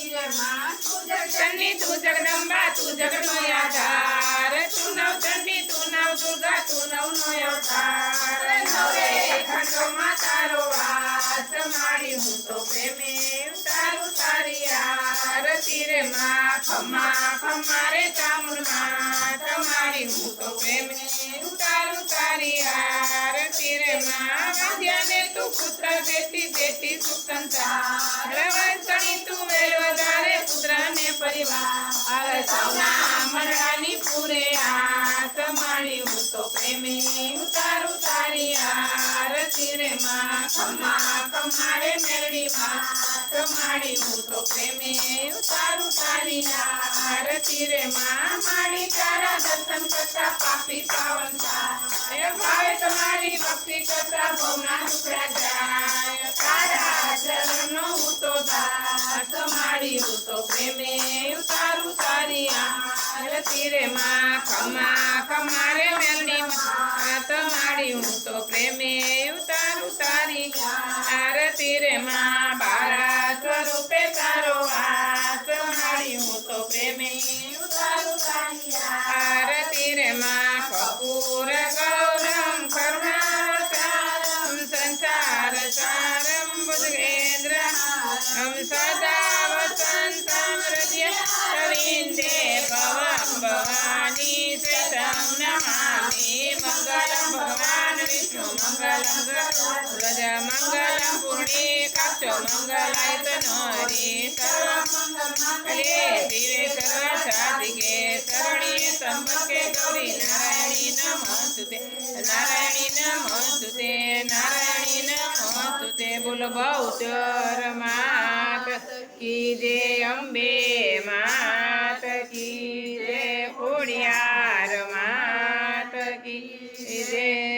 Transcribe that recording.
चंडी तू जगदंबा तू जगनो आधार तू नव चंडी तू नव दुर्गा तू नव नो अवतार नवे खंडो मा तारो वास मारी हूँ तो प्रेमे उतारू तारी आरती रे माँ खम्मा खम्मा रे चामुंड माँ तुम्हारी हूँ तो प्रेमे उतारू तारी आरती रे माँ वंद्या ने तू पुत्र देती देती सुख संसार वंशनी तू वेल वधारे पुत्र ने परिवार सौना मंडळानी पूरे आस मारी हूँ तो प्रेमे उतारू तारी आरती रे माँ खम्मा खम्मा रे मेरडी माँ तुम्हारी हूँ तो प्रेमे उतारू तारी आरती रे माँ मारी तारा दर्शन करता पापी पावन थाय भावे तुम्हारी भक्ति करता भवना टुकड़ा जाय तारा चरणों हूँ तो दास तुम्हारी हूँ तो प्रेमे उतारू तारी आरती रे माँ खम्मा खम्मा रे मेलनी माँ तुम्हारी हूँ तो प्रेमे उतारू तारी आरती रे माँ बारा स्वरूपे तारो वास तुम्हारी हूँ तो प्रेमे उतारू तारी आरती रे माँ कपूर गौरम करुणावतारम संसार सारम भुजगेंद्र हम सदा वसंतम हृदय रविंदे भवम भवानी श्वेतं नमामि मंगलम भगवान विष्णु मंगलम गरुड़ मंगलम पुण्डरीकाक्ष मंगलायतनो हरि सर्वमंगले शिवे सर्वसाधिके शरण्ये त्र्यंबके गौरी नारायणी नमोस्तुते नारायणी नमोस्तुते नारायणी नमोस्तुते बोल बहुचर मात की जय अंबे मात की जय खोडियार मात की जय।